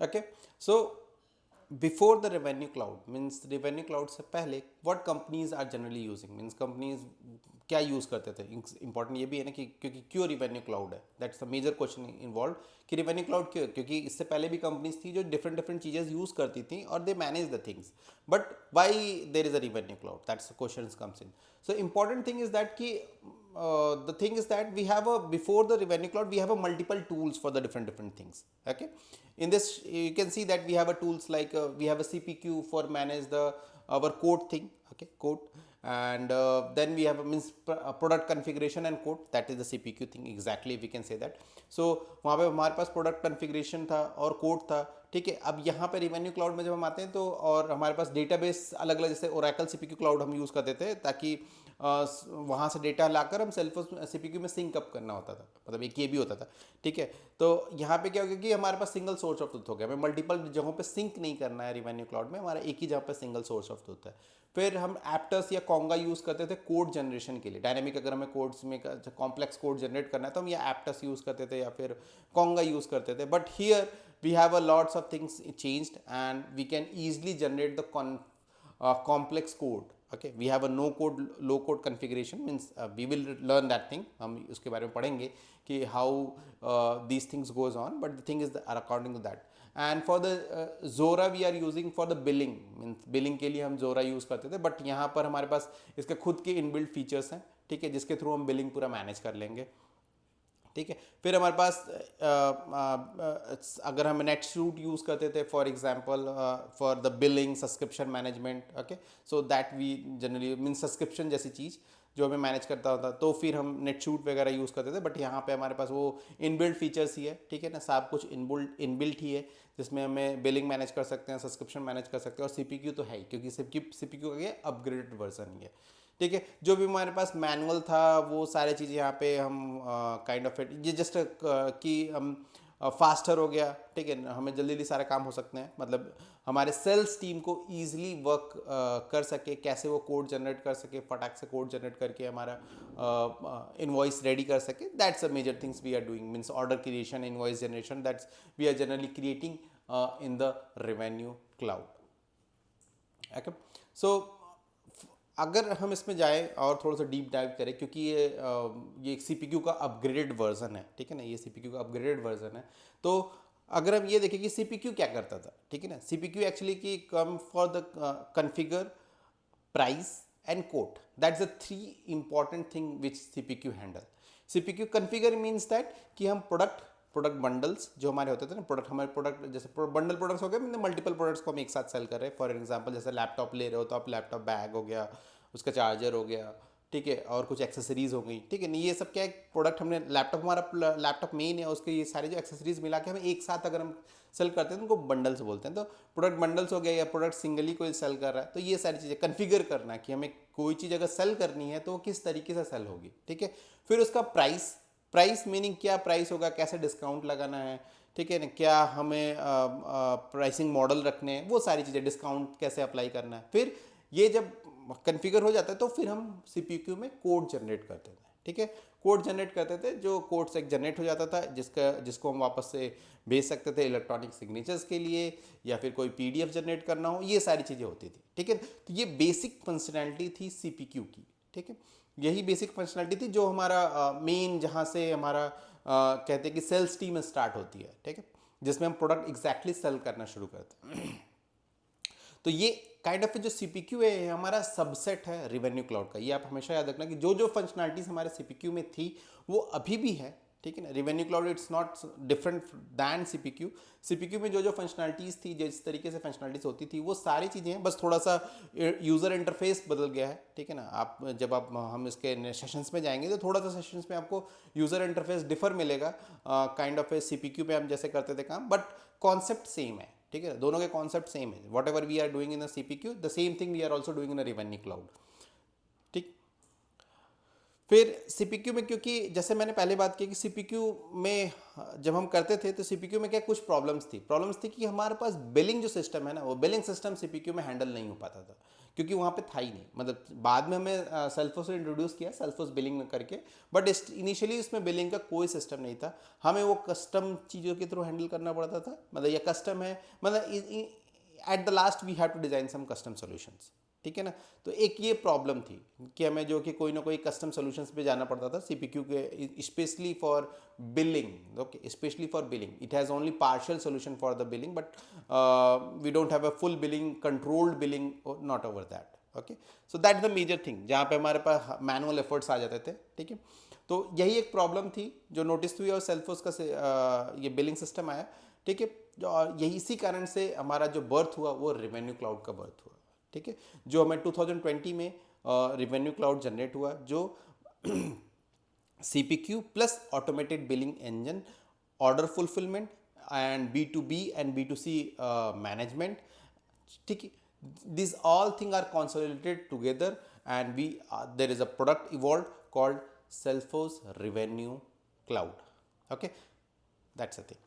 Okay, so before the revenue cloud means revenue cloud से पहले what companies are generally using means companies क्या use करते थे. Important ये भी है ना कि क्योंकि क्यों रेवेन्यू क्लाउड है, that's the major question involve कि रेवेन्यू क्लाउड क्यों, क्योंकि इससे पहले भी कंपनीज थी जो डिफरेंट डिफरेंट चीज़ें यूज़ करती थी और they manage the things, but why there is a revenue cloud, that's the question comes in. So important thing is that कि the thing is that we have a before the revenue cloud we have a multiple tools for the different different things. Okay, in this you can see that we have a tools like we have a CPQ for manage the our code thing. Okay, code, and then we have a means product configuration and code, that is the CPQ thing exactly we can say that. So वहाँ पे हमारे पास product configuration था और code था. ठीक है, अब यहाँ पे रिवेन्यू क्लाउड में जब हम आते हैं तो और हमारे पास डेटाबेस अलग अलग, जैसे ओरेकल सीपीक्यू क्लाउड हम यूज़ करते थे ताकि वहाँ से डेटा लाकर हम सेल्फ सीपीक्यू में सिंक अप करना होता था, मतलब एक ये भी होता था. ठीक है, तो यहाँ पे क्या हो गया कि हमारे पास सिंगल सोर्स ऑफ ट्रूथ हो गया, हमें मल्टीपल जगहों पे सिंक नहीं करना है रिवेन्यू क्लाउड में, हमारा एक ही जगह पे सिंगल सोर्स ऑफ ट्रूथ है. फिर हम एप्टस या कॉन्गा यूज़ करते थे कोड जनरेशन के लिए, डायनेमिक अगर हमें कोड्स में कॉम्प्लेक्स कोड जनरेट करना है तो हम या एप्टस यूज़ करते थे या फिर कॉन्गा यूज़ करते थे. But here we have a lots of things changed and we can easily generate the complex code. Okay, we have a no code low code configuration means we will learn that thing, हम उसके बारे में पढ़ेंगे कि how these things goes on, but the thing is that according to that. And for the Zora we are using for the billing, means billing के लिए हम Zora use करते थे, बट यहाँ पर हमारे पास इसके खुद के इनबिल्ट फीचर्स हैं. ठीक है, जिसके थ्रू हम बिलिंग पूरा मैनेज कर लेंगे. ठीक है, फिर हमारे पास अगर हम नेट सूट यूज़ करते थे for example for the billing subscription management. Okay, so that we generally mean subscription जैसी चीज़ जो हमें मैनेज करता होता, तो फिर हम नेट शूट वगैरह यूज़ करते थे. बट यहाँ पे हमारे पास वो इनबिल्ट फीचर्स ही है. ठीक है ना, सब कुछ इनबिल्ट ही है जिसमें हमें बिलिंग मैनेज कर सकते हैं, सब्सक्रिप्शन मैनेज कर सकते हैं, और सीपीक्यू तो है ही क्योंकि सीपीक्यू का ये अपग्रेडेड वर्जन ही है. ठीक है, जो भी हमारे पास मैनुअल था वो सारी चीज़ें यहाँ पे हम काइंड ऑफ ये जस्ट कि हम फास्टर हो गया. ठीक है, हमें जल्दी जल्दी सारे काम हो सकते हैं, मतलब हमारे सेल्स टीम को ईजिली वर्क कर सके, कैसे वो कोड जनरेट कर सके, फटाक से कोड जनरेट करके हमारा इनवॉइस रेडी कर सके. That's a major things we are doing means order creation, invoice generation, that's we are generally creating in the revenue cloud. Okay, so अगर हम इसमें जाएं और थोड़ा सा डीप डाइव करें, क्योंकि ये एक सीपीक्यू का अपग्रेडेड वर्जन है. ठीक है ना, ये सीपीक्यू का अपग्रेडेड वर्जन है. तो अगर हम ये देखें कि सीपीक्यू क्या करता था, ठीक है ना, सीपीक्यू एक्चुअली की come for the configure, price and quote. That's the three important thing which CPQ handle. CPQ configure means that कि हम प्रोडक्ट बंडल्स जो हमारे होते थे ना, हमारे प्रोडक्ट जैसे बंडल प्रोडक्ट्स हो गए, मतलब मल्टीपल प्रोडक्ट्स को हम एक साथ सेल कर रहे हैं. फॉर एग्जांपल जैसे लैपटॉप ले रहे हो तो आप लैपटॉप बैग हो गया, उसका चार्जर हो गया. ठीक है, और कुछ एक्सेसरीज हो गई. ठीक है, नहीं ये सब क्या है, प्रोडक्ट हमने लैपटॉप, हमारा लैपटॉप मेन है, उसके ये सारे जो एक्सेसरीज मिला के हमें एक साथ अगर हम सेल करते हैं तो उनको बंडल्स बोलते हैं. तो प्रोडक्ट बंडल्स हो गया, या प्रोडक्ट सिंगली कोई सेल कर रहा है, तो ये सारी चीज़ें कन्फिगर करना कि हमें कोई चीज़ अगर सेल करनी है तो वो किस तरीके से सेल होगी. ठीक है, फिर उसका प्राइस, प्राइस मीनिंग क्या प्राइस होगा, कैसे डिस्काउंट लगाना है. ठीक है ना, क्या हमें प्राइसिंग मॉडल रखने हैं, वो सारी चीज़ें, डिस्काउंट कैसे अप्लाई करना है. फिर ये जब कन्फिगर हो जाता है तो फिर हम सीपीक्यू में कोड जनरेट करते थे. ठीक है, कोड जनरेट करते थे, जो कोड से जनरेट हो जाता था जिसको हम वापस से भेज सकते थे इलेक्ट्रॉनिक सिग्नेचर्स के लिए, या फिर कोई पीडीएफ जनरेट करना हो, ये सारी चीज़ें होती थी. ठीक है, तो ये बेसिक फंक्शनैलिटी थी सीपीक्यू की. ठीक है, यही बेसिक फंक्शनैलिटी थी जो हमारा मेन जहाँ से हमारा कहते हैं कि सेल्स टीम स्टार्ट होती है. ठीक है, जिसमें हम प्रोडक्ट एग्जैक्टली सेल करना शुरू करते हैं. तो ये काइंड ऑफ जो सीपीक्यू है हमारा सबसेट है रेवेन्यू क्लाउड का. ये आप हमेशा याद रखना कि जो जो फंक्शनैलिटीज हमारे सीपीक्यू में थी वो अभी भी है. ठीक है ना, revenue cloud it's not different than CPQ. CPQ में जो जो फंक्शनैलिटीज़ थी, जिस तरीके से फंक्शनैलिटीज़ होती थी, वो सारी चीज़ें हैं, बस थोड़ा सा यूज़र इंटरफेस बदल गया है. ठीक है ना, आप जब आप हम इसके सेशंस में जाएंगे तो थोड़ा सा सेशंस में आपको यूज़र इंटरफेस डिफर मिलेगा. काइंड ऑफ सीपीक्यू पे हम जैसे करते थे काम, बट कॉन्सेप्ट सेम है. ठीक है, दोनों के कॉन्सेप्ट सेम है. Whatever we are doing in a CPQ, the same thing we are also doing in a revenue cloud. ठीक, फिर सीपीक्यू में, क्योंकि जैसे मैंने पहले बात की कि सीपीक्यू में जब हम करते थे तो सीपीक्यू में क्या कुछ प्रॉब्लम्स थी कि हमारे पास बिलिंग जो सिस्टम है ना, वो बिलिंग सिस्टम सीपीक्यू में हैंडल नहीं हो पाता था, क्योंकि वहाँ पे था ही नहीं। मतलब बाद में हमें सेल्फोस ने इंट्रोड्यूस किया, सेल्फोस बिलिंग में करके, बट इनिशियली उसमें बिलिंग का कोई सिस्टम नहीं था। हमें वो कस्टम चीज़ों के थ्रू हैंडल करना पड़ता था। मतलब ये कस्टम है, मतलब at the last we have to design some custom solutions, ठीक है ना। तो एक ये प्रॉब्लम थी कि हमें जो कि कोई ना कोई कस्टम सॉल्यूशंस पे जाना पड़ता था सीपीक्यू के, specially for billing. Okay, specially for billing it has only partial solution for the billing, but we don't have a full billing, controlled billing, not over that. Okay, so that the major thing जहाँ पे हमारे पास manual efforts आ जाते थे, ठीक है। तो यही एक प्रॉब्लम थी जो नोटिस हुई और सेल्फोस का ये बिलिंग सिस्टम आया, ठीक है। यही इसी कारण से हमारा जो बर्थ हुआ वो रेवेन्यू क्लाउड का बर्थ हुआ, ठीक है। जो हमें 2020 में रेवेन्यू क्लाउड जनरेट हुआ, जो CPQ plus automated billing engine, order fulfilment and B2B and B2C management, ठीक है। These all things are consolidated together and there is a product evolved called Salesforce Revenue Cloud. Okay, that's the thing.